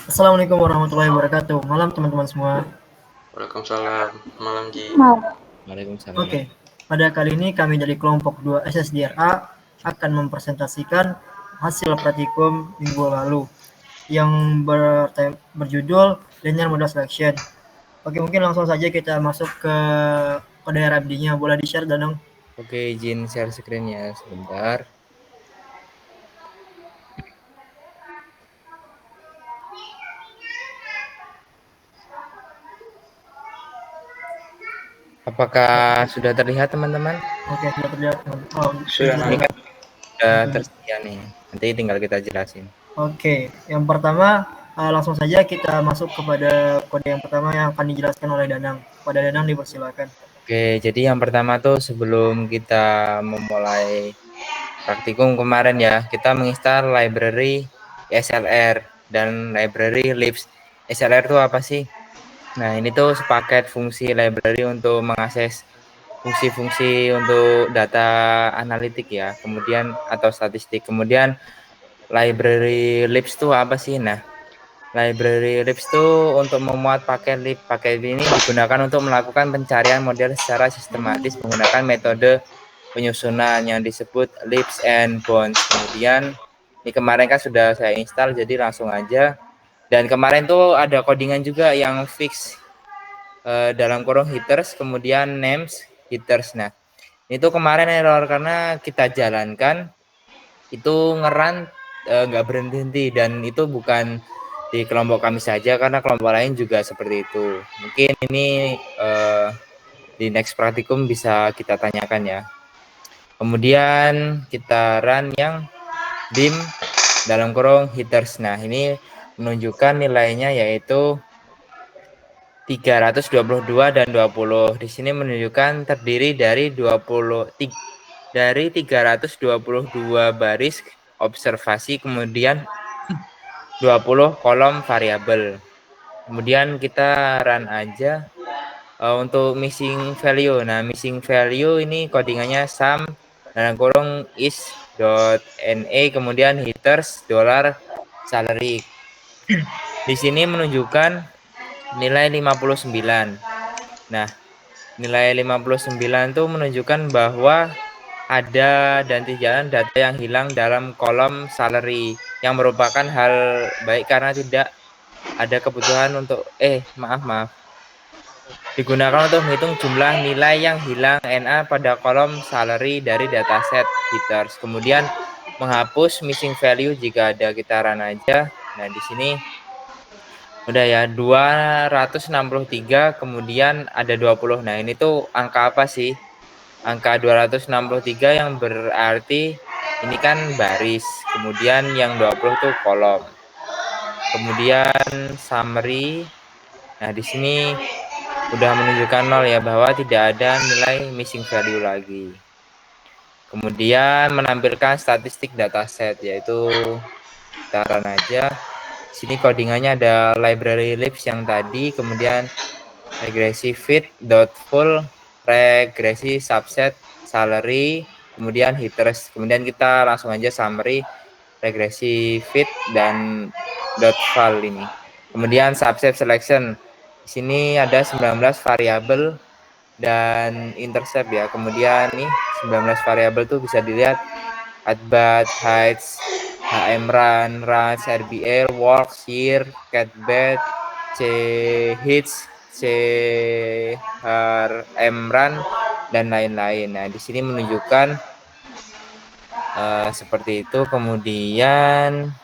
Assalamualaikum warahmatullahi wabarakatuh. Malam teman-teman semua. Waalaikumsalam, malam Ji. Waalaikumsalam. Oke, pada kali ini kami dari kelompok 2 SSDRA akan mempresentasikan hasil praktikum minggu lalu yang berjudul Linear Model Selection. Oke, mungkin langsung saja kita masuk ke kode RFD-nya. Boleh di-share, Danang? Oke, izin share screen-nya sebentar. Apakah sudah terlihat teman-teman? Oke, sudah terlihat. Sudah Ini kan sudah tersedia nih. Nanti tinggal kita jelasin. Oke, yang pertama langsung saja kita masuk kepada kode yang pertama yang akan dijelaskan oleh Danang. Kepada Danang dipersilakan. Oke, jadi yang pertama tuh sebelum kita memulai praktikum kemarin ya, kita menginstal library SLR dan library libs. SLR itu apa sih? Nah, ini tuh sepaket fungsi library untuk mengakses fungsi-fungsi untuk data analitik ya, kemudian atau statistik. Kemudian library libs itu apa sih? Nah, library libs itu untuk memuat paket lib. Paket ini digunakan untuk melakukan pencarian model secara sistematis menggunakan metode penyusunan yang disebut libs and bounds. Kemudian ini kemarin kan sudah saya install, jadi langsung aja. Dan kemarin tuh ada codingan juga yang fix dalam kurung headers, kemudian names headers. Nah, itu kemarin error karena kita jalankan itu ngeran nggak berhenti, dan itu bukan di kelompok kami saja karena kelompok lain juga seperti itu. Mungkin ini di next praktikum bisa kita tanyakan ya. Kemudian kita run yang dim dalam kurung headers. Nah, ini menunjukkan nilainya yaitu 322 dan 20. Di sini menunjukkan terdiri dari 322 baris observasi, kemudian 20 kolom variabel. Kemudian kita run aja untuk missing value. Nah, missing value ini codingannya sum dalam kurung is.na, kemudian headers $salary. Di sini menunjukkan nilai 59. Nah, nilai 59 itu menunjukkan bahwa ada dan jalan data yang hilang dalam kolom salary, yang merupakan hal baik karena tidak ada kebutuhan untuk maaf digunakan untuk menghitung jumlah nilai yang hilang NA pada kolom salary dari dataset headers. Kemudian menghapus missing value jika ada, kita run aja. Nah, di sini udah ya 263, kemudian ada 20. Nah, ini tuh angka apa sih? Angka 263 yang berarti ini kan baris, kemudian yang 20 tuh kolom. Kemudian summary. Nah, di sini udah menunjukkan 0 ya, bahwa tidak ada nilai missing value lagi. Kemudian menampilkan statistik dataset, yaitu kita run aja. Sini codingannya ada library libs yang tadi, kemudian regresi fit dot full, regresi subset salary, kemudian headers. Kemudian kita langsung aja summary regresi fit dan dot file ini. Kemudian subset selection. Di sini ada 19 variabel dan intercept ya. Kemudian nih 19 variabel tuh bisa dilihat atbat, heights, HM run, range, RBL, walk, shear, catbed, C hits, C M run, dan lain-lain. Nah, di sini menunjukkan seperti itu. Kemudian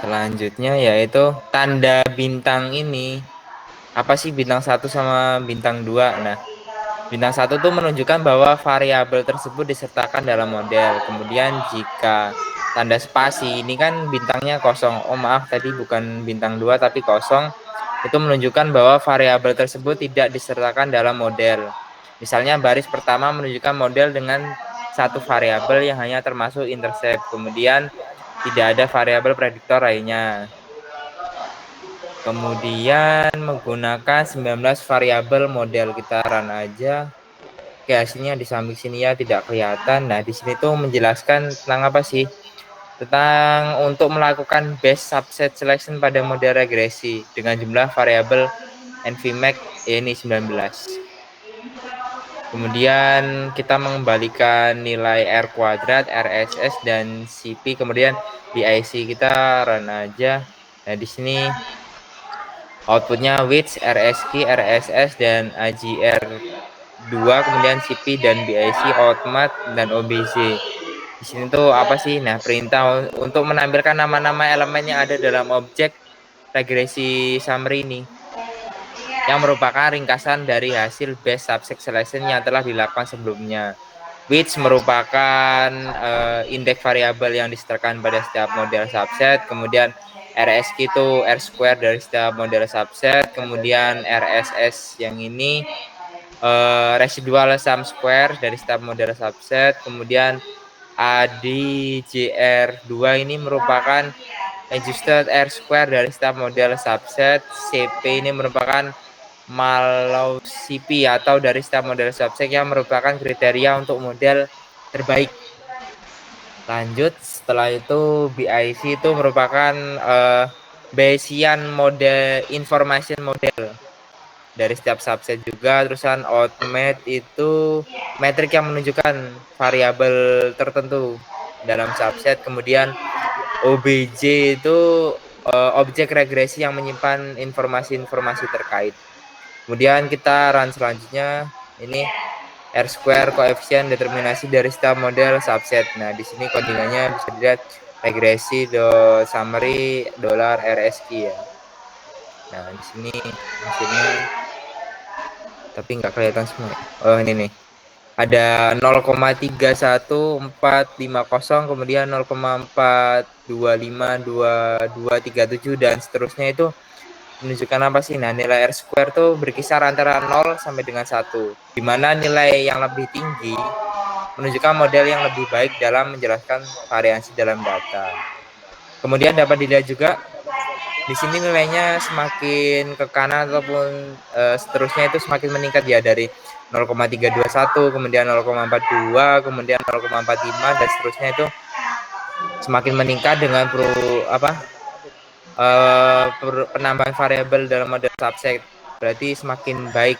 selanjutnya yaitu tanda bintang ini. Apa sih bintang 1 sama bintang 2? Nah, bintang 1 tuh menunjukkan bahwa variabel tersebut disertakan dalam model. Kemudian jika tanda spasi, ini kan bintangnya kosong. Oh maaf, tadi bukan bintang 2 tapi kosong. Itu menunjukkan bahwa variabel tersebut tidak disertakan dalam model. Misalnya baris pertama menunjukkan model dengan satu variabel yang hanya termasuk intercept. Kemudian tidak ada variabel prediktor lainnya. Kemudian menggunakan 19 variabel model, kita run aja. Oke, hasilnya di samping sini ya tidak kelihatan. Nah, di sini tuh menjelaskan tentang apa sih? tentang untuk melakukan best subset selection pada model regresi dengan jumlah variabel NVMax ini 19. Kemudian kita mengembalikan nilai R kuadrat, RSS dan CP, kemudian BIC kita run aja. Nah, di sini outputnya width, RSQ, RSS dan AGR2, kemudian CP dan BIC, outmat dan OBZ. Di sini tuh apa sih? Nah, perintah untuk menampilkan nama-nama elemen yang ada dalam objek regresi summary ini, yang merupakan ringkasan dari hasil best subset selection yang telah dilakukan sebelumnya. Which merupakan indeks variabel yang disetorkan pada setiap model subset, kemudian RSQ itu R square dari setiap model subset, kemudian RSS yang ini residual sum square dari setiap model subset, kemudian ADJR2 ini merupakan adjusted R square dari setiap model subset, CP ini merupakan Mallow CP atau dari setiap model subset yang merupakan kriteria untuk model terbaik. Lanjut, setelah itu BIC itu merupakan Bayesian model information model dari setiap subset juga. Terusan outmat itu metrik yang menunjukkan variabel tertentu dalam subset. Kemudian OBJ itu objek regresi yang menyimpan informasi-informasi terkait. Kemudian kita run selanjutnya, ini R square koefisien determinasi dari setiap model subset. Nah, di sini codingannya bisa dilihat regresi summary $RSQ ya. Nah, di sini hasilnya tapi nggak kelihatan semua. Oh, ini nih. Ada 0,31450, kemudian 0,4252237 dan seterusnya itu menunjukkan apa sih? Nah, nilai R square tuh berkisar antara 0 sampai dengan 1, di mana nilai yang lebih tinggi menunjukkan model yang lebih baik dalam menjelaskan variasi dalam data. Kemudian dapat dilihat juga di sini nilainya semakin ke kanan ataupun seterusnya itu semakin meningkat ya, dari 0,321, kemudian 0,42, kemudian 0,45 dan seterusnya itu semakin meningkat dengan penambahan variabel dalam model subset. Berarti semakin baik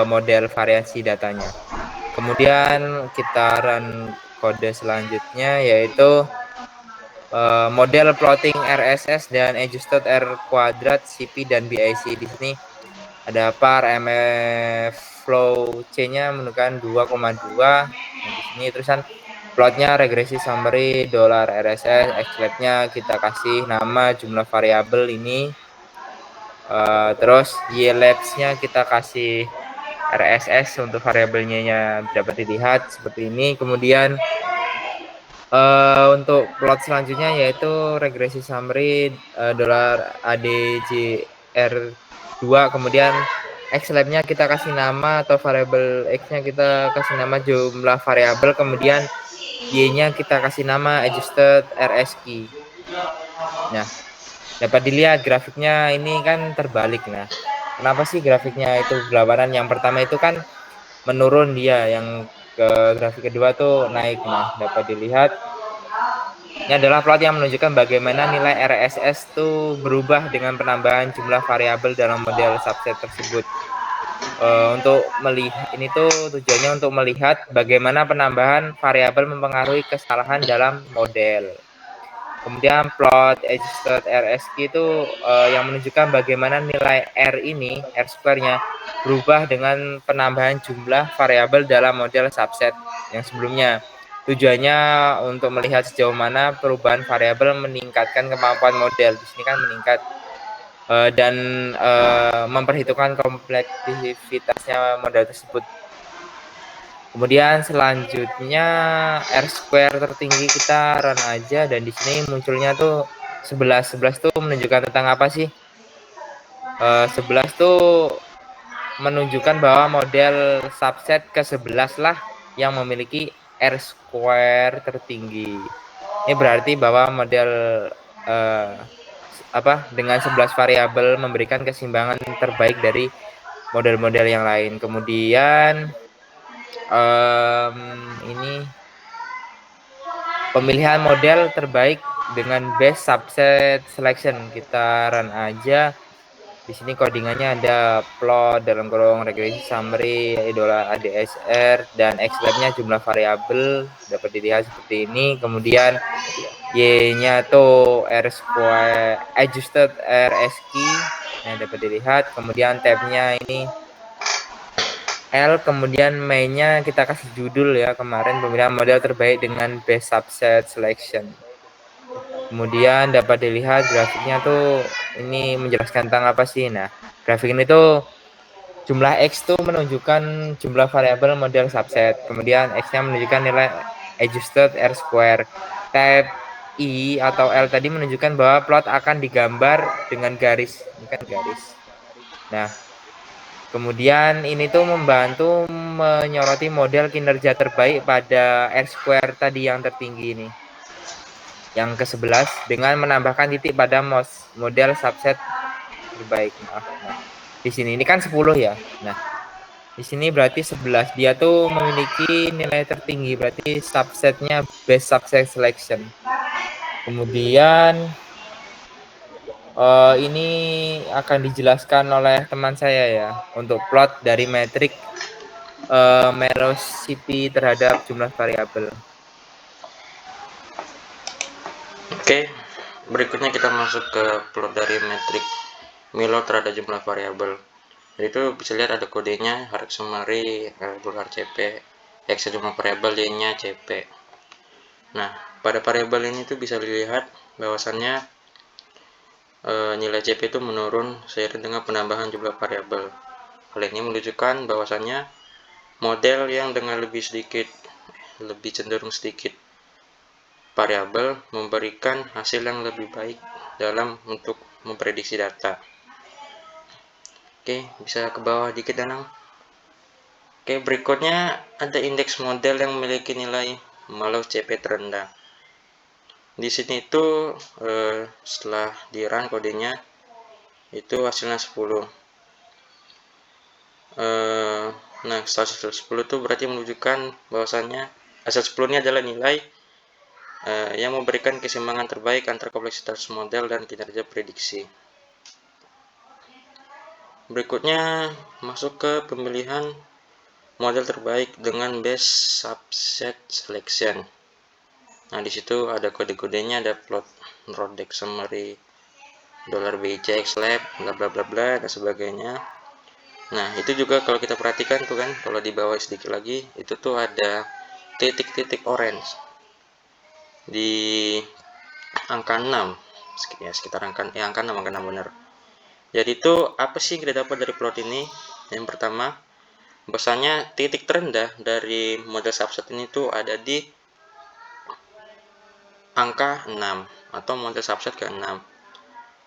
model variasi datanya. Kemudian kita run kode selanjutnya, yaitu model plotting RSS dan adjusted R kuadrat, CP dan BIC. Di sini ada par MF flow C-nya menunjukkan 2,2. Nah, di sini terusan plotnya regresi summary $RSS, xlab-nya kita kasih nama jumlah variabel ini. Terus ylabs-nya kita kasih RSS untuk variabelnya dapat dilihat seperti ini. Kemudian untuk plot selanjutnya yaitu regresi summary $ADJR2, kemudian xlab-nya kita kasih nama atau variabel x-nya kita kasih nama jumlah variabel, kemudian y-nya kita kasih nama adjusted RSQ. Nah, dapat dilihat grafiknya ini kan terbalik. Nah, kenapa sih grafiknya itu berlawanan? Yang pertama itu kan menurun dia, yang ke grafik kedua tuh naik. Nah, dapat dilihat ini adalah plot yang menunjukkan bagaimana nilai RSS itu berubah dengan penambahan jumlah variabel dalam model subset tersebut. Untuk melihat ini tuh tujuannya untuk melihat bagaimana penambahan variabel mempengaruhi kesalahan dalam model. Kemudian plot adjusted RSQ itu yang menunjukkan bagaimana nilai R ini, R square-nya, berubah dengan penambahan jumlah variabel dalam model subset yang sebelumnya. Tujuannya untuk melihat sejauh mana perubahan variabel meningkatkan kemampuan model. Di sini kan meningkat dan memperhitungkan kompleksitasnya model tersebut. Kemudian selanjutnya R square tertinggi kita run aja, dan di sini munculnya tuh 11 tuh menunjukkan tentang apa sih? 11 tuh menunjukkan bahwa model subset ke-11 lah yang memiliki R square tertinggi. Ini berarti bahwa model dengan 11 variabel memberikan keseimbangan terbaik dari model-model yang lain. Kemudian ini pemilihan model terbaik dengan best subset selection. Kita run aja. Di sini codingannya ada plot dalam kurung regresi summary, idola ADSR, dan xlab-nya jumlah variabel dapat dilihat seperti ini. Kemudian y-nya tuh r square adjusted RSKey yang dapat dilihat. Kemudian tab-nya ini L, kemudian main-nya kita kasih judul ya, kemarin pemilihan model terbaik dengan best subset selection. Kemudian dapat dilihat grafiknya tuh ini menjelaskan tentang apa sih. Nah, grafik ini tuh jumlah X tuh menunjukkan jumlah variabel model subset. Kemudian X-nya menunjukkan nilai adjusted R square. Tab I atau L tadi menunjukkan bahwa plot akan digambar dengan garis. Ini kan garis. Nah, kemudian ini tuh membantu menyoroti model kinerja terbaik pada R square tadi yang tertinggi ini. Yang ke-11 dengan menambahkan titik pada model subset terbaik. Maaf. Nah, di sini ini kan 10 ya. Nah, di sini berarti 11. Dia tuh memiliki nilai tertinggi, berarti subsetnya best subset selection. Kemudian ini akan dijelaskan oleh teman saya ya untuk plot dari metrik Meroscipy terhadap jumlah variabel. Oke, berikutnya kita masuk ke plot dari metrik Milo terhadap jumlah variabel. Jadi itu bisa lihat ada kodenya harga summary dolar CP, X jumlah variabel, Y-nya CP. Nah, pada variabel ini tuh bisa dilihat bahwasannya nilai CP itu menurun seiring dengan penambahan jumlah variabel. Hal ini menunjukkan bahwasannya model yang dengan lebih cenderung sedikit variabel memberikan hasil yang lebih baik dalam untuk memprediksi data. Oke, bisa ke bawah dikit Danang. Oke, berikutnya ada indeks model yang memiliki nilai malus CP terendah. Di sini itu setelah di run kodenya itu hasilnya 10. Nah, hasil 10 itu berarti menunjukkan bahwasannya hasil 10 ini adalah nilai yang memberikan keseimbangan terbaik antara kompleksitas model dan kinerja prediksi. Berikutnya masuk ke pemilihan model terbaik dengan best subset selection. Nah, di situ ada kode-kodenya, ada plot Rodex summary, $BIC xlab, bla bla bla bla dan sebagainya. Nah, itu juga kalau kita perhatikan tuh kan, kalau di bawah sedikit lagi itu tuh ada titik-titik orange di angka 6 ya, sekitar angka 6 benar. Jadi itu apa sih yang kita dapat dari plot ini? Yang pertama, bahwasanya titik terendah dari model subset ini tuh ada di angka 6 atau model subset ke-6.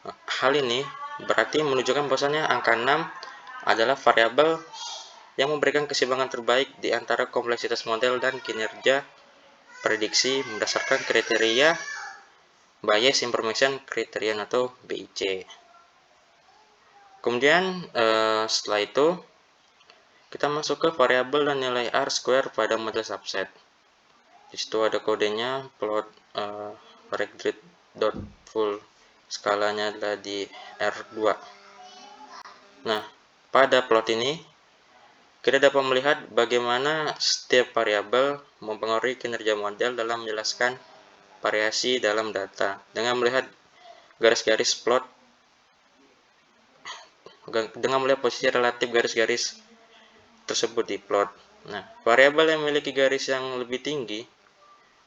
Hal ini berarti menunjukkan bahwasanya angka 6 adalah variabel yang memberikan keseimbangan terbaik di antara kompleksitas model dan kinerja prediksi berdasarkan kriteria Bayes Information Criterion atau BIC. Kemudian setelah itu kita masuk ke variabel dan nilai R square pada model subset. Di situ ada kodenya plot regrid.full, skalanya adalah di R2. Nah, pada plot ini kita dapat melihat bagaimana setiap variabel mempengaruhi kinerja model dalam menjelaskan variasi dalam data dengan melihat garis-garis plot, dengan melihat posisi relatif garis-garis tersebut di plot. Nah, variabel yang memiliki garis yang lebih tinggi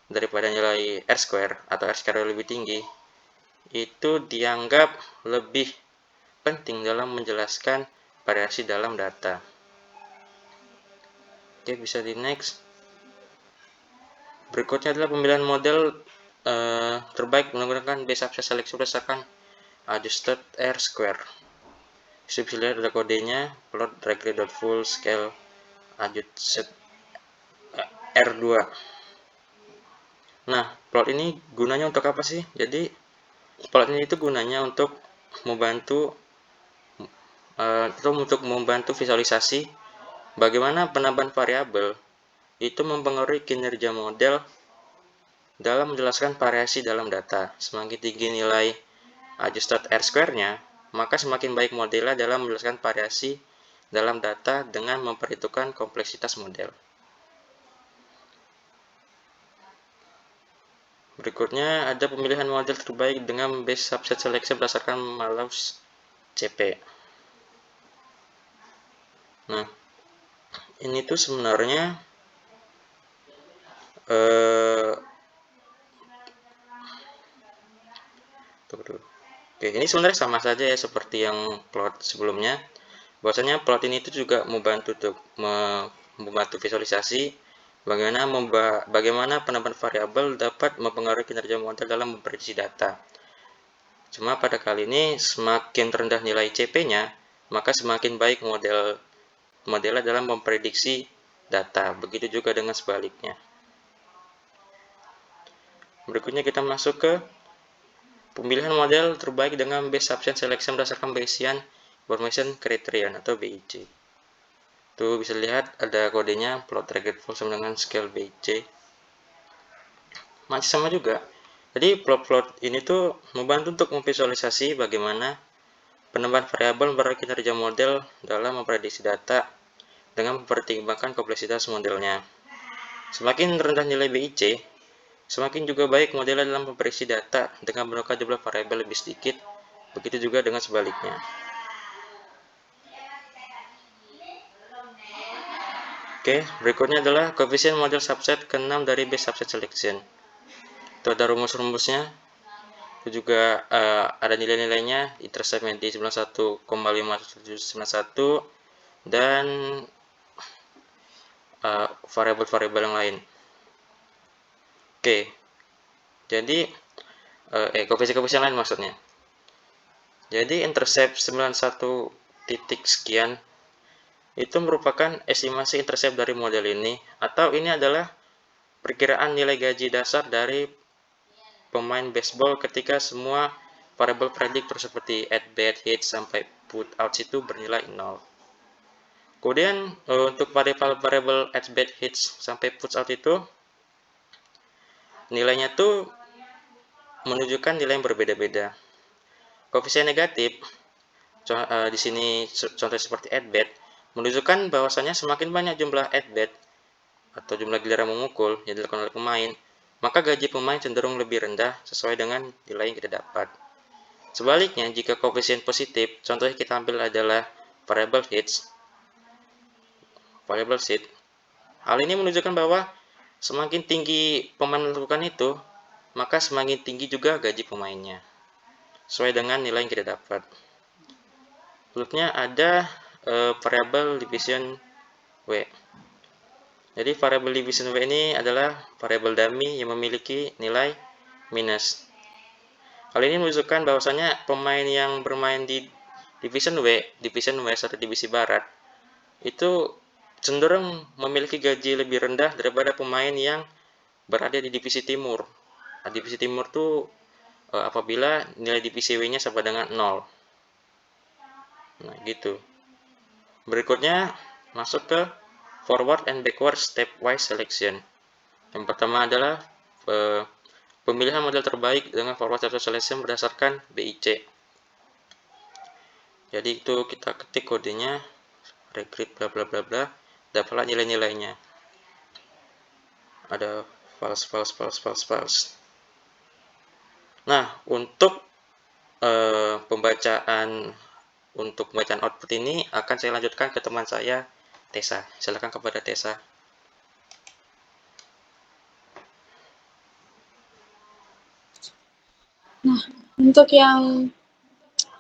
daripada nilai R square atau R square lebih tinggi itu dianggap lebih penting dalam menjelaskan variasi dalam data. Oke, bisa di next. Berikutnya adalah pemilihan model terbaik menggunakan base subset selection berdasarkan adjusted R square. Bisa lihat ada kodenya plot regrid.full scale adjusted R2. Nah, plot ini gunanya untuk apa sih? Jadi plot ini itu gunanya untuk membantu visualisasi bagaimana penambahan variabel itu mempengaruhi kinerja model dalam menjelaskan variasi dalam data. Semakin tinggi nilai adjusted R-square-nya, maka semakin baik modelnya dalam menjelaskan variasi dalam data dengan memperhitungkan kompleksitas model. Berikutnya ada pemilihan model terbaik dengan base subset selection berdasarkan Malus CP. Nah, ini tuh sebenarnya Oke, ini sebenarnya sama saja ya seperti yang plot sebelumnya. Bahwasanya plot ini itu juga membantu visualisasi bagaimana penambahan variabel dapat mempengaruhi kinerja model dalam memprediksi data. Cuma pada kali ini semakin rendah nilai CP-nya, maka semakin baik modelnya dalam memprediksi data. Begitu juga dengan sebaliknya. Berikutnya kita masuk ke pemilihan model terbaik dengan base subset selection berdasarkan Bayesian Information Criterion atau BIC. Tuh bisa lihat ada kodenya plot target full sama dengan scale BIC. Masih sama juga. Jadi plot-plot ini tuh membantu untuk memvisualisasi bagaimana penambahan variabel mempengaruhi kinerja model dalam memprediksi data dengan mempertimbangkan kompleksitas modelnya. Semakin rendah nilai BIC, semakin juga baik modelnya dalam memprediksi data dengan menukar jumlah variabel lebih sedikit, begitu juga dengan sebaliknya. Oke, berikutnya adalah koefisien model subset ke-6 dari base subset selection. Itu ada rumus-rumusnya, itu juga ada nilai-nilainya, intercept di 91,5791 dan variabel-variabel yang lain. Oke, jadi koefisien-koefisien lain maksudnya. Jadi intercept 91 titik sekian itu merupakan estimasi intercept dari model ini, atau ini adalah perkiraan nilai gaji dasar dari pemain baseball ketika semua variabel prediktor seperti at bat, hit, sampai put out itu bernilai 0. Kemudian untuk variabel at bat, hits, sampai put out itu nilainya tuh menunjukkan nilai yang berbeda-beda. Koefisien negatif di sini contoh seperti at bat menunjukkan bahwasanya semakin banyak jumlah at bat atau jumlah giliran memukul yang dilakukan oleh pemain, maka gaji pemain cenderung lebih rendah sesuai dengan nilai yang kita dapat. Sebaliknya, jika koefisien positif, contohnya kita ambil adalah variable hits, variable seed, hal ini menunjukkan bahwa semakin tinggi pemain melakukan itu, maka semakin tinggi juga gaji pemainnya, sesuai dengan nilai yang kita dapat. Berikutnya ada variable division W. Jadi variable division W ini adalah variabel dummy yang memiliki nilai minus. Hal ini menunjukkan bahwasanya pemain yang bermain di division West atau divisi barat itu cenderung memiliki gaji lebih rendah daripada pemain yang berada di divisi timur. Nah, divisi timur itu apabila nilai divisi W-nya sama dengan 0. Nah, gitu. Berikutnya masuk ke forward and backward stepwise selection. Yang pertama adalah pemilihan model terbaik dengan forward stepwise selection berdasarkan BIC. Jadi itu kita ketik kodenya recruit bla bla bla bla, dapatlah nilai-nilainya. Ada false. Nah, untuk pembacaan output ini akan saya lanjutkan ke teman saya, Tessa. Silakan kepada Tessa. Nah, untuk yang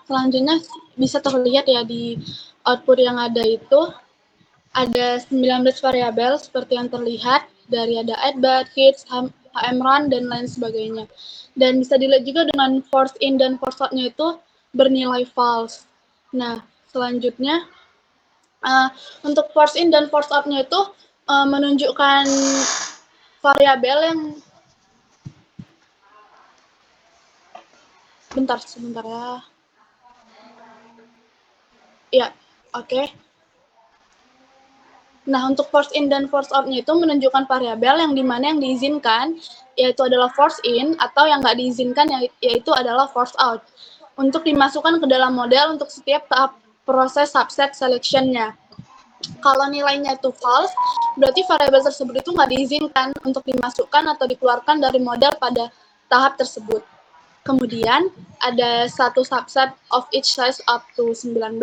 selanjutnya bisa terlihat ya di output yang ada itu ada 19 variabel seperti yang terlihat dari ada at bat, hits, HM run, dan lain sebagainya. Dan bisa dilihat juga dengan force in dan force out-nya itu bernilai false. Nah, selanjutnya untuk force in dan force out-nya itu menunjukkan variabel yang sebentar ya. Ya, oke. Nah, untuk force in dan force out-nya itu menunjukkan variabel yang dimana yang diizinkan yaitu adalah force in, atau yang nggak diizinkan yaitu adalah force out, untuk dimasukkan ke dalam model untuk setiap tahap proses subset selection-nya. Kalau nilainya itu false, berarti variabel tersebut itu nggak diizinkan untuk dimasukkan atau dikeluarkan dari model pada tahap tersebut. Kemudian ada satu subset of each size up to 19.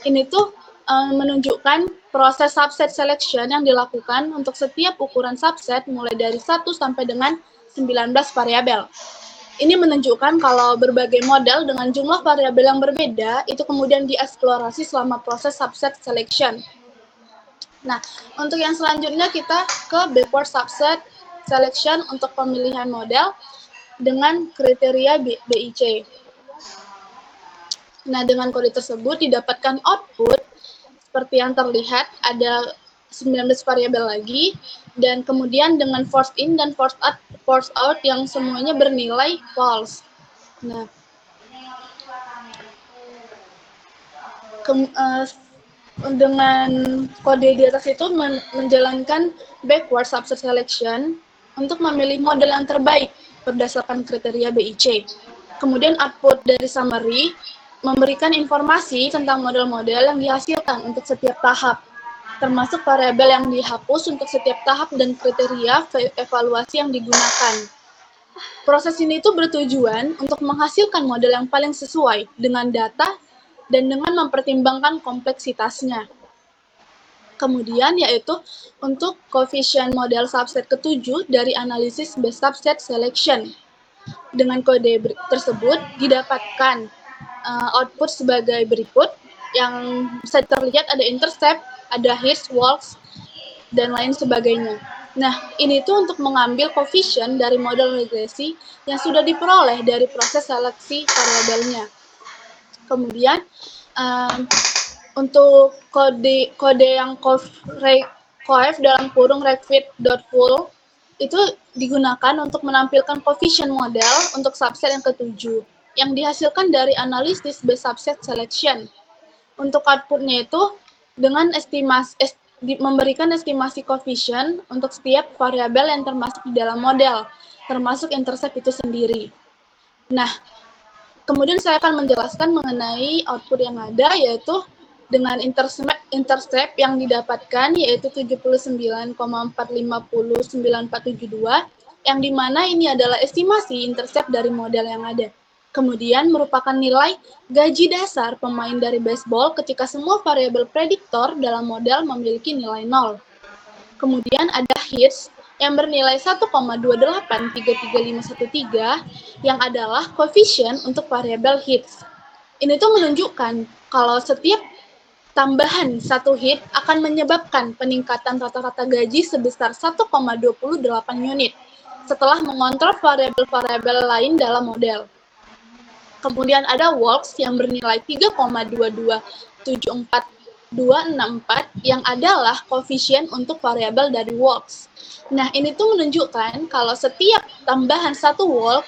Ini tuh menunjukkan proses subset selection yang dilakukan untuk setiap ukuran subset mulai dari 1 sampai dengan 19 variabel. Ini menunjukkan kalau berbagai model dengan jumlah variabel yang berbeda itu kemudian dieksplorasi selama proses subset selection. Nah, untuk yang selanjutnya kita ke backward subset selection untuk pemilihan model dengan kriteria BIC. Nah, dengan kode tersebut didapatkan output seperti yang terlihat, ada 19 variabel lagi, dan kemudian dengan force in dan force out yang semuanya bernilai false. Nah, dengan kode di atas itu menjalankan backward subset selection untuk memilih model yang terbaik berdasarkan kriteria BIC. Kemudian output dari summary memberikan informasi tentang model-model yang dihasilkan untuk setiap tahap, termasuk variabel yang dihapus untuk setiap tahap dan kriteria evaluasi yang digunakan. Proses ini itu bertujuan untuk menghasilkan model yang paling sesuai dengan data dan dengan mempertimbangkan kompleksitasnya. Kemudian yaitu untuk coefficient model subset ke-7 dari analisis base subset selection. Dengan kode tersebut didapatkan output sebagai berikut, yang bisa terlihat ada intercept, ada hits, walks, dan lain sebagainya. Nah, ini tuh untuk mengambil coefficient dari model regresi yang sudah diperoleh dari proses seleksi variabelnya. Kemudian untuk kode yang coef dalam kurung recfit.full itu digunakan untuk menampilkan coefficient model untuk subset yang ke-7 yang dihasilkan dari analisis base subset selection. Untuk outputnya itu dengan memberikan estimasi coefficient untuk setiap variabel yang termasuk di dalam model, termasuk intercept itu sendiri. Nah, kemudian saya akan menjelaskan mengenai output yang ada, yaitu dengan intercept yang didapatkan yaitu 79,4509472, yang dimana ini adalah estimasi intercept dari model yang ada. Kemudian merupakan nilai gaji dasar pemain dari baseball ketika semua variabel prediktor dalam model memiliki nilai 0. Kemudian ada hits yang bernilai 1,283313 yang adalah coefficient untuk variabel hits. Ini tuh menunjukkan kalau setiap tambahan satu hit akan menyebabkan peningkatan rata-rata gaji sebesar 1,28 unit setelah mengontrol variabel-variabel lain dalam model. Kemudian ada walks yang bernilai 3,2274264 yang adalah koefisien untuk variabel dari walks. Nah, ini tuh menunjukkan kalau setiap tambahan satu walk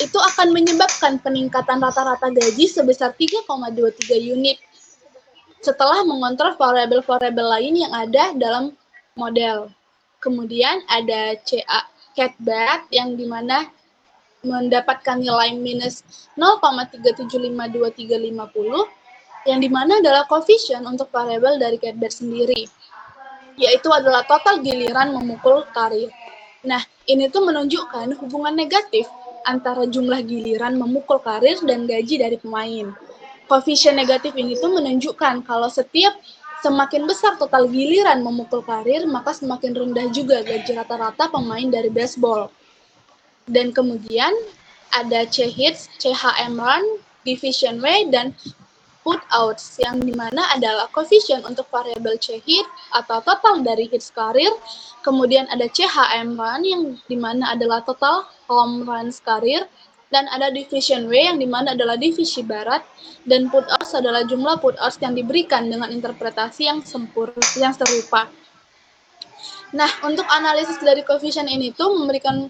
itu akan menyebabkan peningkatan rata-rata gaji sebesar 3,23 unit setelah mengontrol variabel-variabel lain yang ada dalam model. Kemudian ada catbat yang dimana mendapatkan nilai minus 0,3752350 yang dimana adalah koefisien untuk variabel dari catbat sendiri, yaitu adalah total giliran memukul karir. Nah, ini tuh menunjukkan hubungan negatif antara jumlah giliran memukul karir dan gaji dari pemain. Koefisien negatif ini tuh menunjukkan kalau semakin besar total giliran memukul karir, maka semakin rendah juga gaji rata-rata pemain dari baseball. Dan kemudian ada C-hits, CHM run, division way, dan put outs, yang dimana adalah coefficient untuk variabel C-hit atau total dari hits karir. Kemudian ada CHM run yang dimana adalah total home runs karir. Dan ada division way yang dimana adalah divisi barat, dan put outs adalah jumlah put outs yang diberikan dengan interpretasi yang serupa. Nah, untuk analisis dari coefficient ini tuh memberikan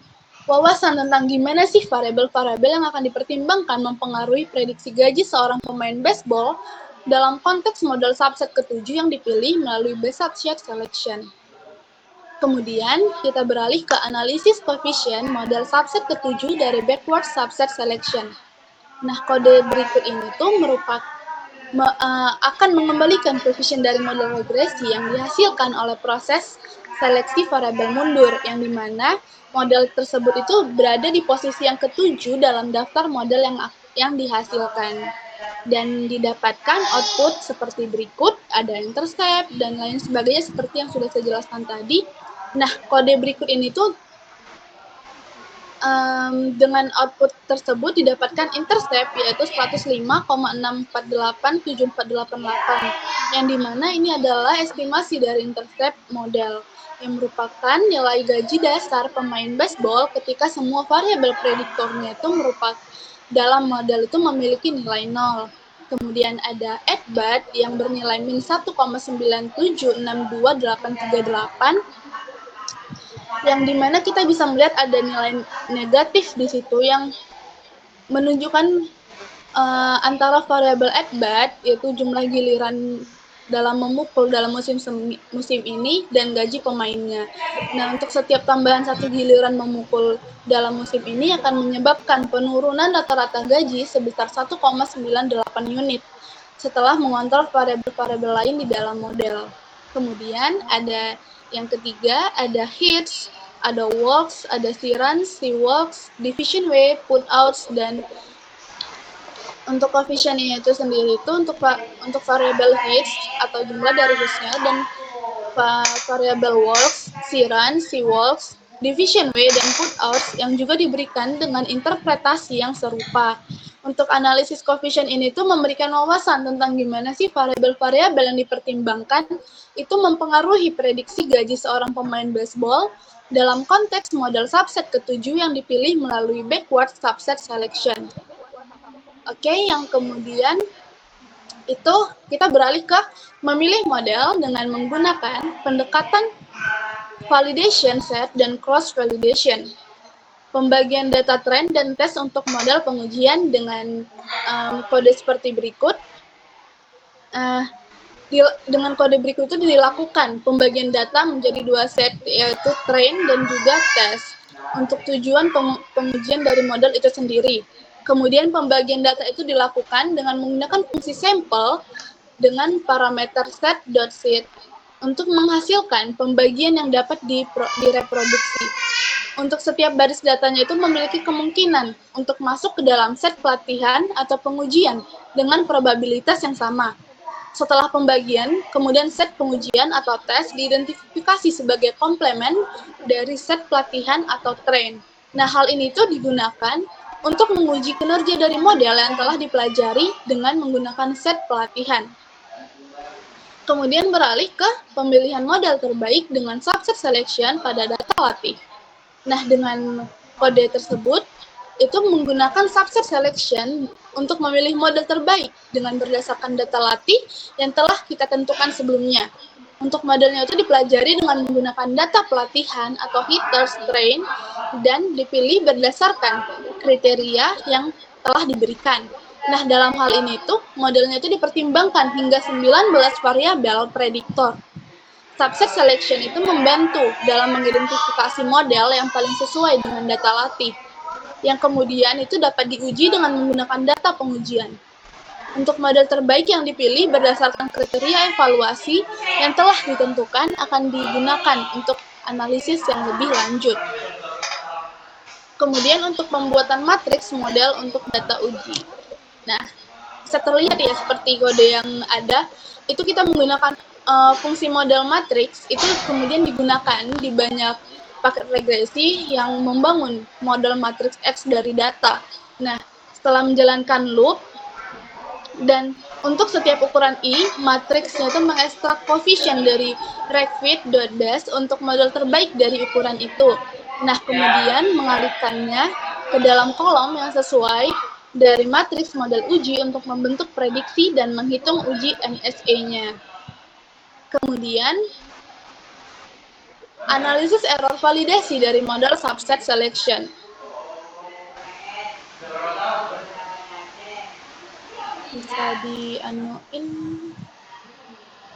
wawasan tentang gimana sih variabel-variabel yang akan dipertimbangkan mempengaruhi prediksi gaji seorang pemain baseball dalam konteks model subset ketujuh yang dipilih melalui base subset selection. Kemudian, kita beralih ke analisis koefisien model subset ketujuh dari backward subset selection. Nah, kode berikut ini tuh akan mengembalikan koefisien dari model regresi yang dihasilkan oleh proses seleksi variabel mundur, yang dimana model tersebut itu berada di posisi yang ketujuh dalam daftar model yang dihasilkan. Dan didapatkan output seperti berikut, ada intercept, dan lain sebagainya seperti yang sudah saya jelaskan tadi. Nah, kode berikut ini tuh dengan output tersebut didapatkan intercept yaitu 105,6487488, yang dimana ini adalah estimasi dari intercept model yang merupakan nilai gaji dasar pemain baseball ketika semua variabel prediktornya itu dalam model itu memiliki nilai 0. Kemudian ada at-bat yang bernilai min 1,9762838, yang dimana kita bisa melihat ada nilai negatif di situ yang menunjukkan antara variabel at-bat, yaitu jumlah giliran dalam memukul dalam musim ini, dan gaji pemainnya. Nah, untuk setiap tambahan satu giliran memukul dalam musim ini akan menyebabkan penurunan rata-rata gaji sebesar 1,98 unit setelah mengontrol variabel-variabel lain di dalam model. Kemudian ada yang ketiga, ada hits, ada walks, ada runs, walks, division way, putouts, dan untuk koefisiennya itu sendiri itu untuk variabel hits atau jumlah dari hitsnya, dan variabel walks, runs, walks, division way, dan putouts yang juga diberikan dengan interpretasi yang serupa. Untuk analisis koefisien ini tuh memberikan wawasan tentang gimana sih variabel-variabel yang dipertimbangkan itu mempengaruhi prediksi gaji seorang pemain baseball dalam konteks model subset ketujuh yang dipilih melalui backward subset selection. Oke, yang kemudian itu kita beralih ke memilih model dengan menggunakan pendekatan validation set dan cross validation. Pembagian data trend dan tes untuk model pengujian dengan kode seperti berikut. Dengan kode berikut itu dilakukan pembagian data menjadi dua set, yaitu train dan juga tes, untuk tujuan pengujian dari model itu sendiri. Kemudian pembagian data itu dilakukan dengan menggunakan fungsi sampel dengan parameter set.set untuk menghasilkan pembagian yang dapat direproduksi. Untuk setiap baris datanya itu memiliki kemungkinan untuk masuk ke dalam set pelatihan atau pengujian dengan probabilitas yang sama. Setelah pembagian, kemudian set pengujian atau tes diidentifikasi sebagai komplement dari set pelatihan atau train. Nah, hal ini tuh digunakan untuk menguji kinerja dari model yang telah dipelajari dengan menggunakan set pelatihan. Kemudian beralih ke pemilihan model terbaik dengan subset selection pada data latih. Nah, dengan kode tersebut, itu menggunakan subset selection untuk memilih model terbaik dengan berdasarkan data latih yang telah kita tentukan sebelumnya. Untuk modelnya itu dipelajari dengan menggunakan data pelatihan atau hitters train dan dipilih berdasarkan kriteria yang telah diberikan. Nah, dalam hal ini tuh modelnya itu dipertimbangkan hingga 19 variabel prediktor. Subset selection itu membantu dalam mengidentifikasi model yang paling sesuai dengan data latih, yang kemudian itu dapat diuji dengan menggunakan data pengujian. Untuk model terbaik yang dipilih berdasarkan kriteria evaluasi yang telah ditentukan akan digunakan untuk analisis yang lebih lanjut. Kemudian untuk pembuatan matriks model untuk data uji. Nah, bisa terlihat ya seperti kode yang ada, itu kita menggunakan fungsi model matriks, itu kemudian digunakan di banyak paket regresi yang membangun model matriks X dari data. Nah, setelah menjalankan loop, dan untuk setiap ukuran I, matriksnya itu mengekstrak koefisien dari regfit.dash untuk model terbaik dari ukuran itu. Nah, kemudian mengalihkannya ke dalam kolom yang sesuai dari matriks model uji untuk membentuk prediksi dan menghitung uji MSE-nya. Kemudian, analisis error validasi dari model subset selection. bisa dianuin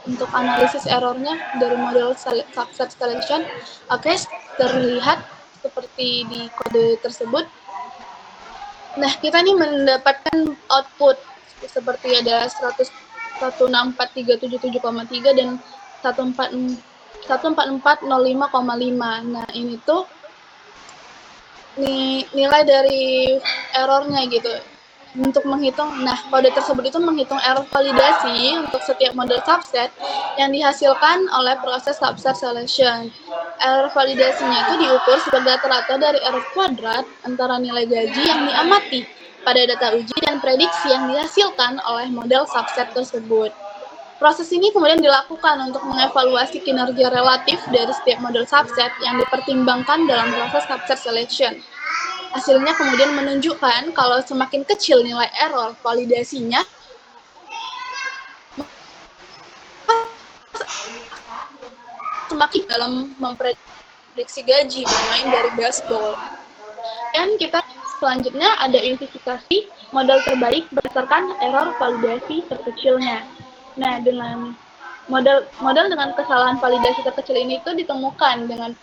untuk analisis errornya dari model subset selection. Oke, terlihat seperti di kode tersebut. Nah, kita nih mendapatkan output seperti ada 164.377,3 dan 14405,5. Nah, ini tuh nilai dari errornya gitu. Untuk menghitung, nah kode tersebut itu menghitung error validasi untuk setiap model subset yang dihasilkan oleh proses subset selection. Error validasinya itu diukur sebagai rata-rata dari error kuadrat antara nilai gaji yang diamati pada data uji dan prediksi yang dihasilkan oleh model subset tersebut. Proses ini kemudian dilakukan untuk mengevaluasi kinerja relatif dari setiap model subset yang dipertimbangkan dalam proses subset selection. Hasilnya kemudian menunjukkan kalau semakin kecil nilai error validasinya, semakin dalam memprediksi gaji pemain dari baseball. Dan kita selanjutnya ada identifikasi model terbaik berdasarkan error validasi terkecilnya. Nah, dengan model dengan kesalahan validasi terkecil ini itu ditemukan dengan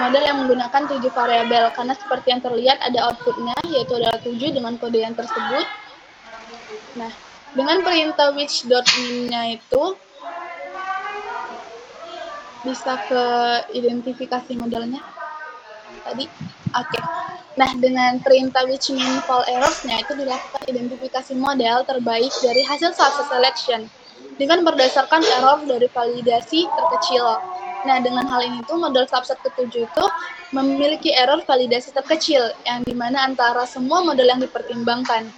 model yang menggunakan 7 variabel, karena seperti yang terlihat ada outputnya, yaitu adalah 7 dengan kode yang tersebut. Nah, dengan perintah which.min-nya itu bisa ke identifikasi modelnya tadi. Oke. Nah, dengan perintah which.min fall errors-nya itu dilakukan identifikasi model terbaik dari hasil subset selection dengan berdasarkan error dari validasi terkecil. Nah, dengan hal ini tuh model subset ketujuh itu memiliki error validasi terkecil yang dimana antara semua model yang dipertimbangkan.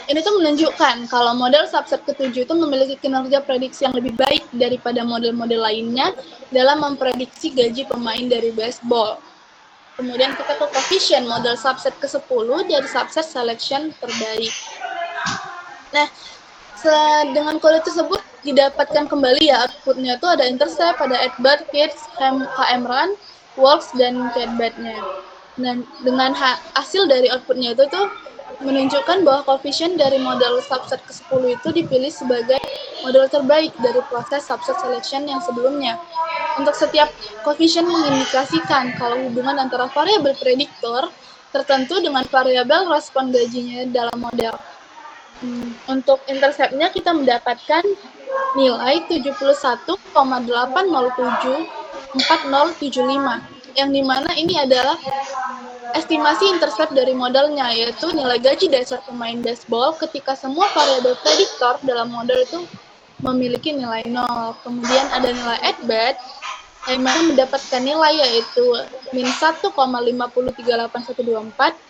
Ini tuh menunjukkan kalau model subset ketujuh itu memiliki kinerja prediksi yang lebih baik daripada model-model lainnya dalam memprediksi gaji pemain dari baseball. Kemudian kita ke coefficient model subset ke-10 dari subset selection terbaik. Nah, dengan kode tersebut didapatkan kembali ya outputnya tuh ada intercept, ada add-bar, hits, KM-run, walks, dan catbat-nya. Dan dengan hasil dari outputnya itu tuh menunjukkan bahwa coefficient dari model subset ke-10 itu dipilih sebagai model terbaik dari proses subset selection yang sebelumnya. Untuk setiap coefficient mengindikasikan kalau hubungan antara variabel prediktor tertentu dengan variabel respon gajinya dalam model. Untuk intercept-nya kita mendapatkan nilai 71,8074075, yang dimana ini adalah estimasi intercept dari modelnya, yaitu nilai gaji dasar pemain baseball ketika semua variabel prediktor dalam model itu memiliki nilai 0. Kemudian ada nilai at-bat yang mana mendapatkan nilai yaitu min 1,5038124,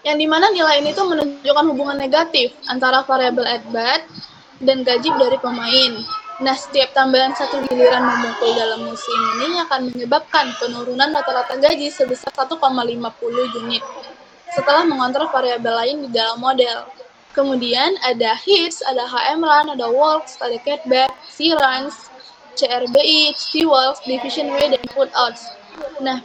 yang dimana nilai ini tuh menunjukkan hubungan negatif antara variabel at-bat dan gaji dari pemain. Nah, setiap tambahan satu giliran memukul dalam musim ini akan menyebabkan penurunan rata-rata gaji sebesar 1,50 unit setelah mengontrol variabel lain di dalam model. Kemudian ada hits, ada HM-run, ada walks, ada catback, C-runs, CRBI, C-walks, division way, dan putouts. Nah,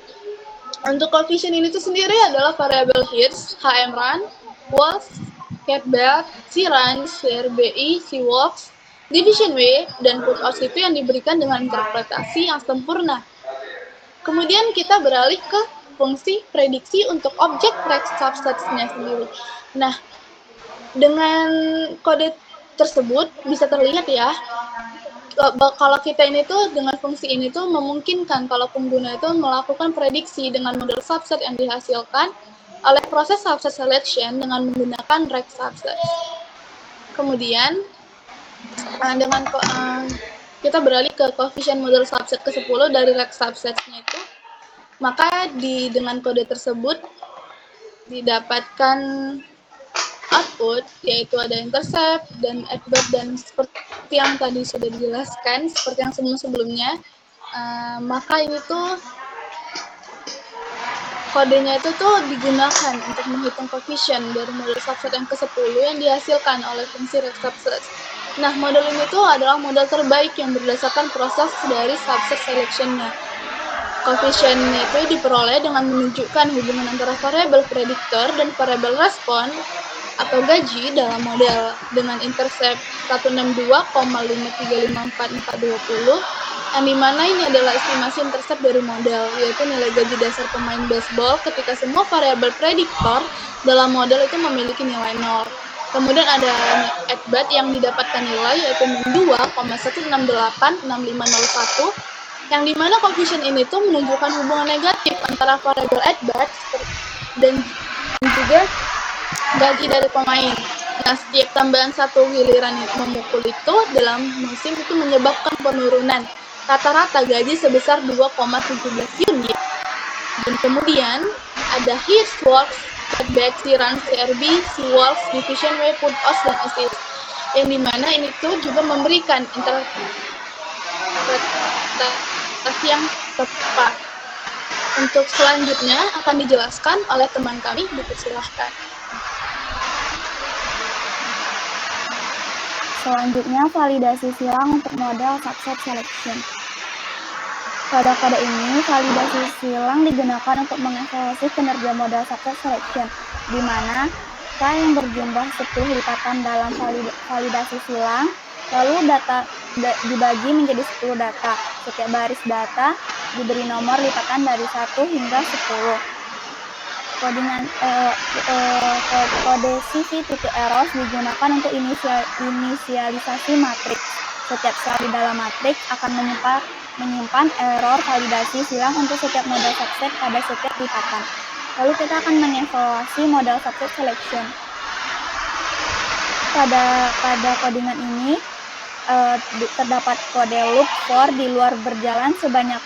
untuk coefficient ini tuh sendiri adalah variabel hits, HM-run, walks, catback, C-runs, CRBI, C-walks, division way, dan putouts itu yang diberikan dengan interpretasi yang sempurna. Kemudian kita beralih ke fungsi prediksi untuk objek rect subsets-nya sendiri. Nah, dengan kode tersebut bisa terlihat ya, kalau kita ini tuh dengan fungsi ini tuh memungkinkan kalau pengguna itu melakukan prediksi dengan model subset yang dihasilkan oleh proses subset selection dengan menggunakan rect subset. Kemudian dengan kita beralih ke coefficient model subset ke-10 dari rect subset-nya itu, maka dengan kode tersebut didapatkan output, yaitu ada intercept dan at-bat, dan seperti yang tadi sudah dijelaskan, seperti yang sebelumnya, maka ini tuh kodenya itu tuh digunakan untuk menghitung coefficient dari model subset yang ke-10 yang dihasilkan oleh fungsi rect subset. Nah, model ini tuh adalah model terbaik yang berdasarkan proses dari subset selection-nya. Coefficient-nya itu diperoleh dengan menunjukkan hubungan antara variabel prediktor dan variabel respon atau gaji dalam model dengan intercept 162,5354420, yang dimana ini adalah estimasi intercept dari model, yaitu nilai gaji dasar pemain baseball ketika semua variabel prediktor dalam model itu memiliki nilai 0. Kemudian ada at-bat yang didapatkan nilai yaitu min 2,1686501, yang dimana coefficient ini tuh menunjukkan hubungan negatif antara variabel at-bat dan juga gaji dari pemain. Nah, setiap tambahan satu giliran memukul itu dalam musim itu menyebabkan penurunan rata-rata gaji sebesar 2,17 unit. Dan kemudian ada his, works, cutback, run, CRB, Seawolves, division way, put outs, dan assist. Yang dimana ini tuh juga memberikan interpretasi yang tepat. Untuk selanjutnya akan dijelaskan oleh teman kami, dipersilahkan. Selanjutnya, validasi silang untuk model subset selection. Pada kode ini, validasi silang digunakan untuk mengevaluasi kinerja model subset selection, di mana K yang berjumlah 10 lipatan dalam validasi silang, lalu data dibagi menjadi 10 data. Setiap baris data diberi nomor lipatan dari 1 hingga 10. Kode CV.errors digunakan untuk inisialisasi matriks. Setiap sel di dalam matriks akan menyimpan error validasi silang untuk setiap model subset pada setiap lipatan. Lalu kita akan mengevaluasi model subset selection. Pada codingan ini terdapat kode loop for di luar berjalan sebanyak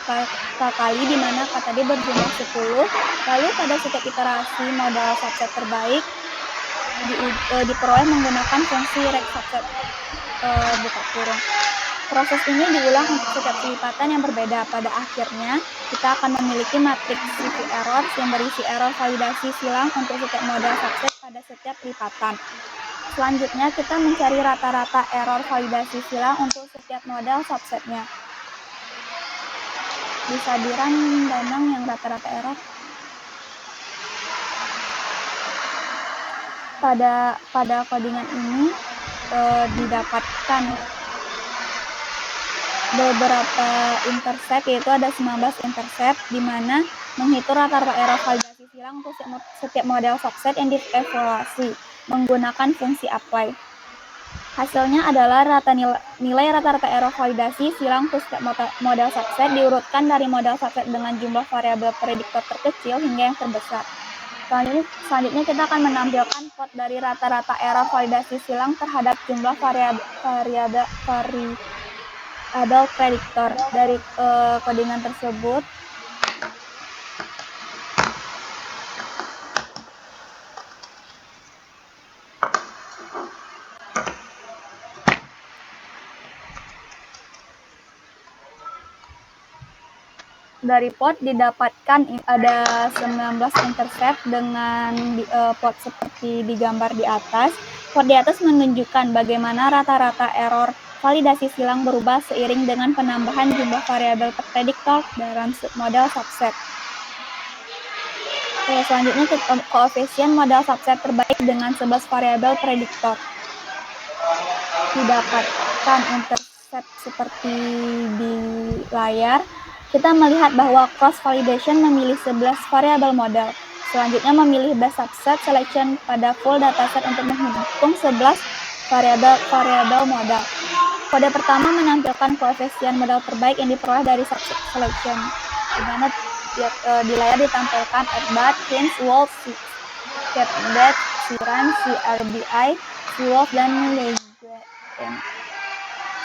kali, di mana k tadi berjumlah 10. Lalu pada setiap iterasi model subset terbaik diperoleh menggunakan fungsi rect subset buka kurung. Proses ini diulang untuk setiap lipatan yang berbeda. Pada akhirnya kita akan memiliki matriks CV errors yang berisi error validasi silang untuk setiap model subset pada setiap lipatan. Selanjutnya kita mencari rata-rata error validasi silang untuk setiap model subsetnya. Bisa dirun Danang yang rata-rata error. Pada codingan ini didapatkan beberapa intercept, yaitu ada 19 intercept, di mana menghitung rata-rata error validasi silang untuk setiap model subset yang dievaluasi menggunakan fungsi apply. Hasilnya adalah nilai rata-rata error validasi silang untuk setiap model subset diurutkan dari model subset dengan jumlah variabel prediktor terkecil hingga yang terbesar. Selanjutnya kita akan menampilkan plot dari rata-rata error validasi silang terhadap jumlah variabel prediktor dari codingan tersebut. Dari plot didapatkan ada 19 intercept dengan plot seperti digambar di atas. Plot di atas menunjukkan bagaimana rata-rata error validasi silang berubah seiring dengan penambahan jumlah variabel prediktor dalam model subset. Selanjutnya koefisien model subset terbaik dengan 11 variabel prediktor. Didapatkan intercept seperti di layar. Kita melihat bahwa cross validation memilih 11 variabel model. Selanjutnya memilih base subset selection pada full dataset untuk menghitung 11 variabel model. Kode pertama menampilkan koefisien model terbaik yang diperoleh dari subset selection, di mana di layar ditampilkan at-bat, hints, wolf, cutback, run, CRBI, Seawolves, dan legend.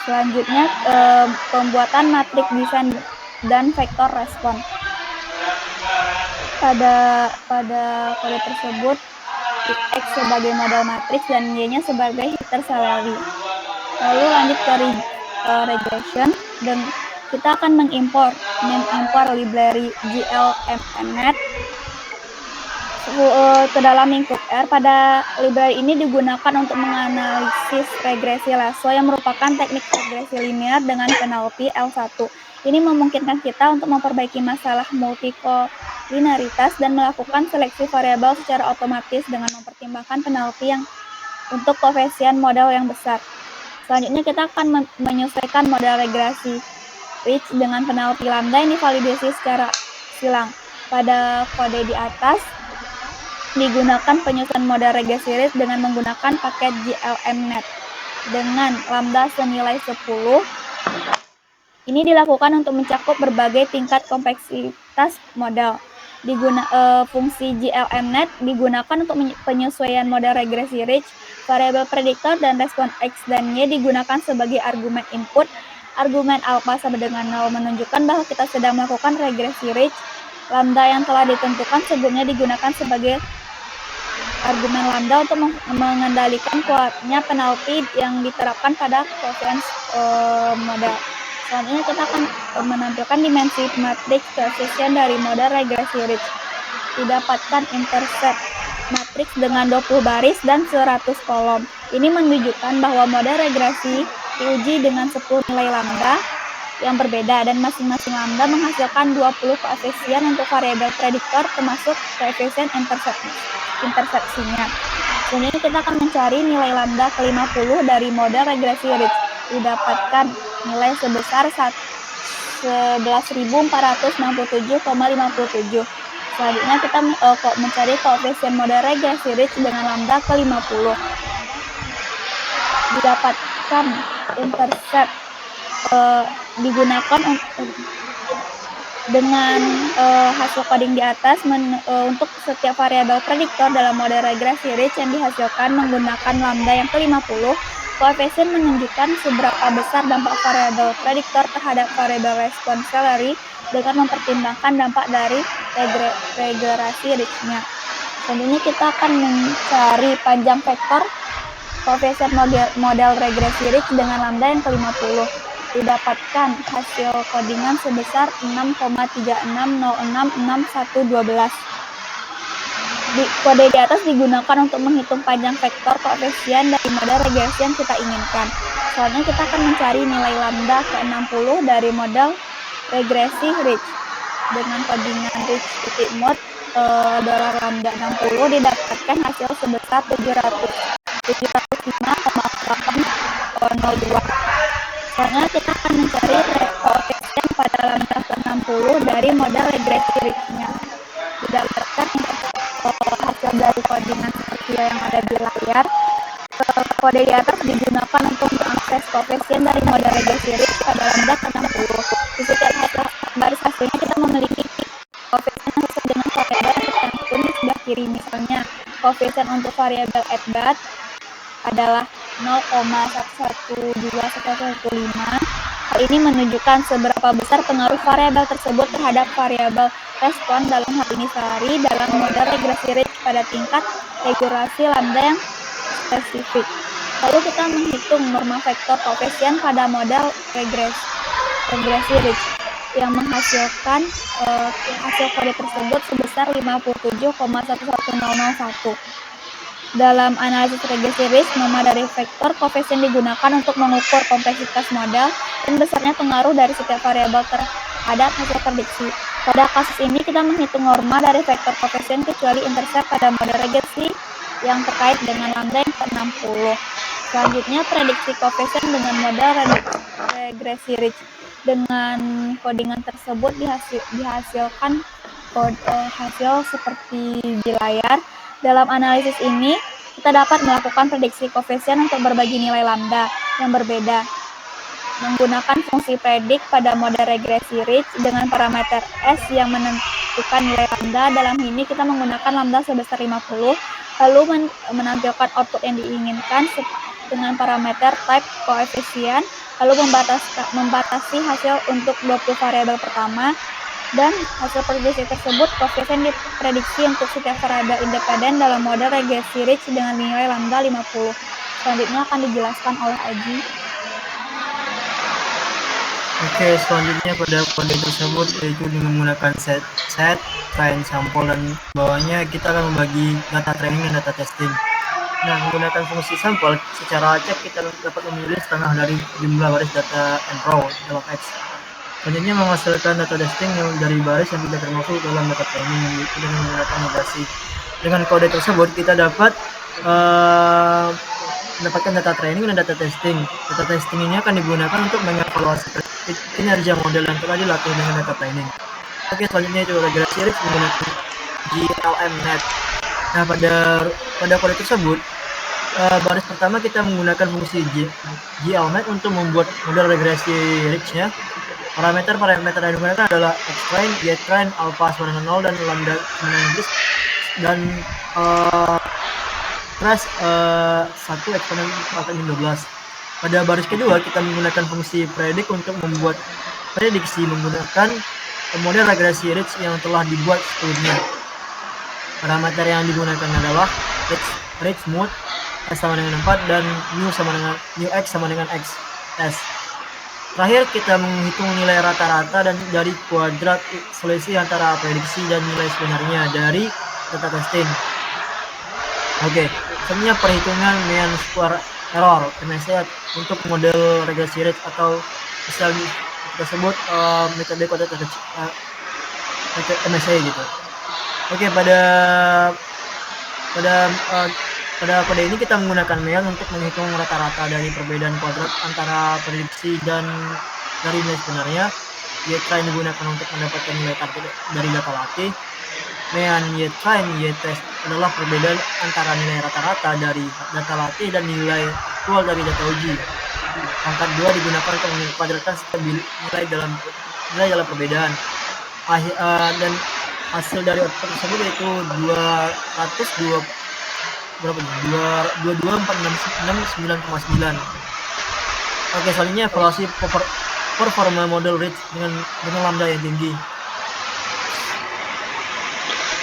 Selanjutnya pembuatan matrik desain dan vektor respon. Pada kode tersebut X sebagai model matriks dan Y-nya sebagai hitter salary. Lalu lanjut ke regression, dan kita akan mengimpor library glmnet ke dalam lingkup R. Pada library ini digunakan untuk menganalisis regresi lasso yang merupakan teknik regresi linear dengan penalti L1. Ini memungkinkan kita untuk memperbaiki masalah linearitas, dan melakukan seleksi variabel secara otomatis dengan mempertimbangkan penalti yang untuk koefisien model yang besar. Selanjutnya kita akan menyesuaikan model regresi Rich dengan penalti lambda yang divalidasi secara silang. Pada kode di atas digunakan penyusunan model regresi Rich dengan menggunakan paket GLMNet dengan lambda senilai 10. Ini dilakukan untuk mencakup berbagai tingkat kompleksitas model. Fungsi GLMNet digunakan untuk penyesuaian model regresi Rich. Variabel prediktor dan respon X dan Y digunakan sebagai argumen input. Argumen alpha sama dengan 0 menunjukkan bahwa kita sedang melakukan regresi Rich. Lambda yang telah ditentukan sebelumnya digunakan sebagai argumen lambda untuk mengendalikan kuatnya penalti yang diterapkan pada koefisien model. Selanjutnya kita akan menampilkan dimensi matriks koefisien dari model regresi Rich. Didapatkan intercept matriks dengan 20 baris dan 100 kolom. Ini menunjukkan bahwa model regresi diuji dengan 10 nilai lambda yang berbeda dan masing-masing lambda menghasilkan 20 koefisien untuk variabel prediktor termasuk koefisien intersepsinya. Selanjutnya kita akan mencari nilai lambda ke-50 dari model regresi Rich. Didapatkan nilai sebesar 11.467,57. Selanjutnya kita mencari koefisien model regresi Rich dengan lambda ke-50. Didapatkan intercept digunakan dengan hasil coding di atas untuk setiap variabel prediktor dalam model regresi Rich yang dihasilkan menggunakan lambda yang ke-50. Koefisien menunjukkan seberapa besar dampak variabel prediktor terhadap variabel respon celery dengan mempertimbangkan dampak dari regresi Rich-nya. Selanjutnya kita akan mencari panjang vektor koefisien model regresi Rich dengan lambda yang ke-50. Didapatkan hasil codingan sebesar 6,36066112. Kode di atas digunakan untuk menghitung panjang vektor koefisien dari model regresi yang kita inginkan. Selanjutnya kita akan mencari nilai lambda ke-60 dari model regresi Rich. Dengan codingan Rich titik mod $lambda 60 didapatkan hasil sebesar 705,802. Selanjutnya kita akan mencari koefisien pada lambda ke-60 dari model regresi Rich-nya. Didapatkan hasil dari codingan seperti yang ada di layar. Kode di atas digunakan untuk mengakses koefisien dari model regresi Rich pada lambda ke-60. Di setiap baris hasilnya kita memiliki koefisien yang sesuai dengan variabel yang kita hitung di sebelah kiri. Misalnya, koefisien untuk variabel @bat adalah 0,112115. Hal ini menunjukkan seberapa besar pengaruh variabel tersebut terhadap variabel respon, dalam hal ini Celery, dalam model regresi Rich pada tingkat regresi lambda yang spesifik. Lalu kita menghitung norma vektor koefisien pada model regresi Rich yang menghasilkan hasil kode tersebut sebesar 57,11001. Dalam analisis regresi Rich, norma dari vektor koefisien digunakan untuk mengukur kompleksitas model dan besarnya pengaruh dari setiap variabel terhadap hasil prediksi. Pada kasus ini, kita menghitung norma dari vektor koefisien kecuali intercept pada model regresi yang terkait dengan lambda yang ke-60. Selanjutnya, prediksi koefisien dengan model regresi Rich. Dengan codingan tersebut dihasilkan hasil seperti di layar. Dalam analisis ini, kita dapat melakukan prediksi koefisien untuk berbagai nilai lambda yang berbeda. Menggunakan fungsi predik pada model regresi Rich dengan parameter S yang menentukan nilai lambda. Dalam ini kita menggunakan lambda sebesar 50, lalu menampilkan output yang diinginkan dengan parameter type koefisien, lalu membatasi hasil untuk 20 variabel pertama, dan hasil prediksi tersebut koefisien diprediksi untuk setiap variabel independen dalam model regresi Rich dengan nilai lambda 50. Selanjutnya akan dijelaskan oleh Aji. Oke, selanjutnya pada kode tersebut yaitu dengan menggunakan set, train, sampel, dan bawahnya kita akan membagi data training dan data testing. Nah, menggunakan fungsi sampel, secara acak kita dapat memilih setengah dari jumlah baris data and row dalam X. Selanjutnya menghasilkan data testing yang dari baris yang tidak termasuk dalam data training dengan menggunakan negasi. Dengan kode tersebut kita dapat mendapatkan data training dan data testing. Data testing ini akan digunakan untuk mengevaluasi kinerja model yang telah dilatih dengan data training. Oke, selanjutnya itu regresi ridge menggunakan GLMNet. Nah, pada kode tersebut baris pertama kita menggunakan fungsi GLMNet untuk membuat model regresi ridge-nya. Parameter yang digunakan adalah xtrain, ytrain, alpha sama dengan 0 dan lambda sama dengan bis dan trace 1 eksponen 4/12. Pada baris kedua kita menggunakan fungsi predict untuk membuat prediksi menggunakan model regresi ridge yang telah dibuat sebelumnya. Parameter yang digunakan adalah ridge mode S sama dengan 4 dan new x sama dengan xs. Terakhir kita menghitung nilai rata-rata dan dari kuadrat selisih antara prediksi dan nilai sebenarnya dari data testing. Oke, selanjutnya perhitungan mean square error (MSE) untuk model regresi ridge atau misalnya kita sebut metode kode terkecil MSE gitu. Oke, pada kode ini kita menggunakan mean untuk menghitung rata-rata dari perbedaan kuadrat antara prediksi dan dari nilai sebenarnya. Ytrain digunakan untuk mendapatkan nilai target dari data latih. Mean ytrain ytest adalah perbedaan antara nilai rata-rata dari data latih dan nilai aktual dari data uji. Pangkat 2 digunakan untuk mengkuadratkan nilai dalam perbedaan. Dan hasil dari output tersebut yaitu 224669,9. Oke, selanjutnya evaluasi performa model ridge dengan lambda yang tinggi.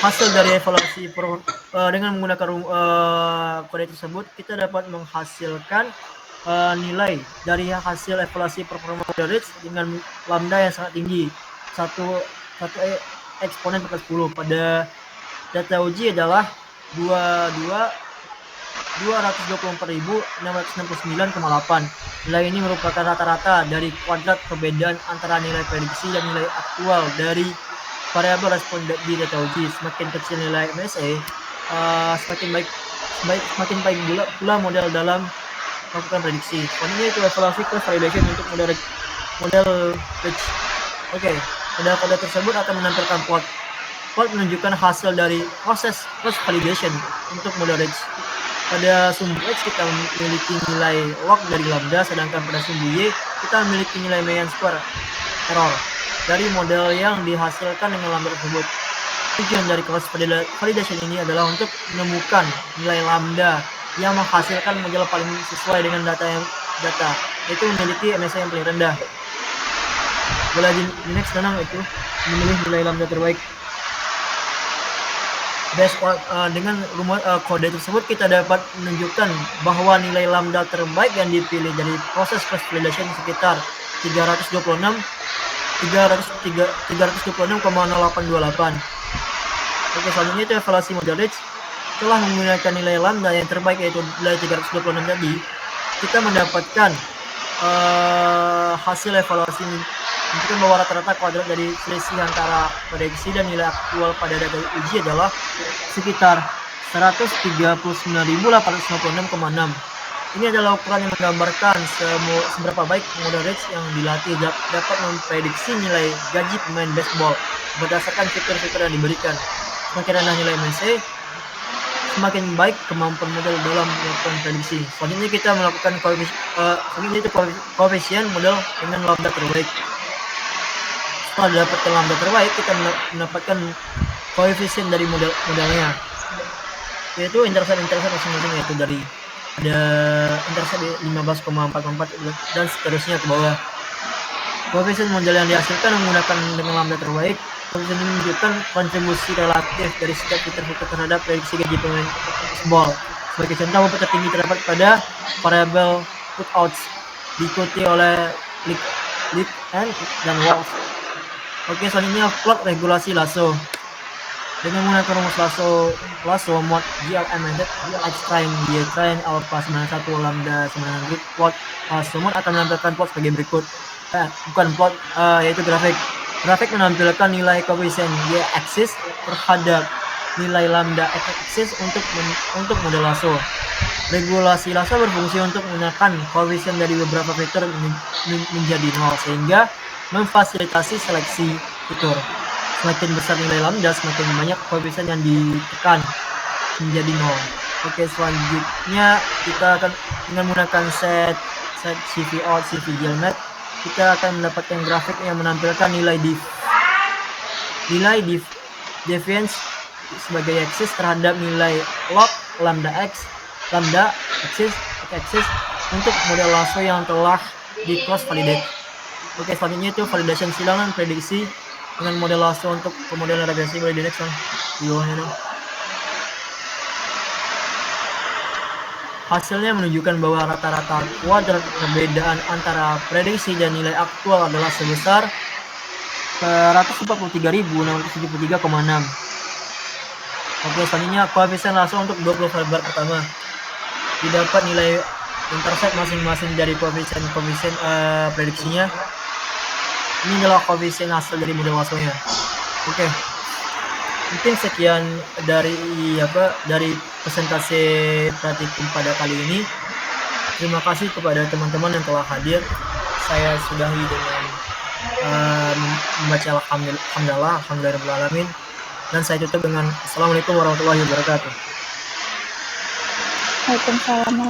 Hasil dari evaluasi dengan menggunakan kode tersebut kita dapat menghasilkan nilai dari hasil evaluasi performa model ridge dengan lambda yang sangat tinggi, 1 eksponen 10. Pada data uji adalah 224.669,8. Nilai ini merupakan rata-rata dari kuadrat perbedaan antara nilai prediksi dan nilai aktual dari variabel respon di data uji. Semakin kecil nilai MSE, semakin baik pula model dalam melakukan prediksi. Selanjutnya itu evaluasi cross validation untuk model ridge. Oke, pada kode tersebut akan menampilkan plot menunjukkan hasil dari proses cross validation untuk model ridge. Pada sumbu X kita memiliki nilai log dari lambda, sedangkan pada sumbu Y kita memiliki nilai mean square error dari model yang dihasilkan dengan lambda tersebut. Tujuan dari cross validation ini adalah untuk menemukan nilai lambda yang menghasilkan model paling sesuai dengan data, yaitu memiliki MSE yang paling rendah. Boleh di next tenang itu memilih nilai lambda terbaik. Dengan kode tersebut kita dapat menunjukkan bahwa nilai lambda terbaik yang dipilih dari proses cross validation sekitar 326,0828. Oke, selanjutnya itu evaluasi model ridge. Setelah menggunakan nilai lambda yang terbaik yaitu nilai 326 tadi, kita mendapatkan hasil evaluasi menunjukkan bahwa rata-rata kuadrat dari selisih antara prediksi dan nilai aktual pada data uji adalah sekitar 139.856,6. Ini adalah ukuran yang menggambarkan seberapa baik model ridge yang dilatih dapat memprediksi nilai gaji pemain baseball berdasarkan fitur-fitur yang diberikan. Semakin rendah nilai MSE, semakin baik kemampuan model dalam melakukan prediksi. Selanjutnya kita melakukan koefisien model dengan lambda terbaik. Setelah dapatkan lambda terbaik, kita mendapatkan koefisien dari modelnya, yaitu intercept masing-masing, yaitu dari ada intercept 15,44 dan seterusnya ke bawah. Koefisien model yang dihasilkan menggunakan dengan lambda terbaik. Koefisien ini menunjukkan kontribusi relatif dari setiap fitur-fitur terhadap prediksi gaji pemain baseball. Sebagai contoh, bobot tertinggi terdapat pada variabel putouts, diikuti oleh lead and dan walks. Oke, selanjutnya plot regulasi lasso. Dengan menggunakan rumus lasso mod GLMNet, xtrain, ytrain, alpha 91, lambda 900, plot lasso mod akan menampilkan plot sebagai berikut. bukan plot, yaitu grafik. Grafik menampilkan nilai koefisien y-axis terhadap nilai lambda x-axis untuk model lasso. Regulasi lasso berfungsi untuk menekan koefisien dari beberapa vektor menjadi 0 sehingga memfasilitasi seleksi fitur. Semakin besar nilai lambda, semakin banyak koefisien yang ditekan menjadi 0. Oke, selanjutnya kita akan dengan menggunakan set CV-out, CV-GLMAT, kita akan mendapatkan grafik yang menampilkan nilai deviance sebagai axis terhadap nilai log lambda axis untuk model lasso yang telah di cross validate. Oke, selanjutnya itu validation silangan prediksi dengan model lasso untuk pemodelan regresi. Boleh di next di bawahnya dong. Hasilnya menunjukkan bahwa rata-rata kuadrat perbedaan antara prediksi dan nilai aktual adalah sebesar 143.673,6. Oke, selanjutnya koefisien lasso untuk 20 variabel pertama. Didapat nilai intercept masing-masing dari koefisien prediksinya. Ini adalah koefisien hasil dari model lassonya. Oke. Mungkin sekian dari presentasi praktikum pada kali ini. Terima kasih kepada teman-teman yang telah hadir. Saya sudahi dengan membaca alhamdulillahirabbil. Dan saya tutup dengan assalamualaikum warahmatullahi wabarakatuh. Waalaikumsalam.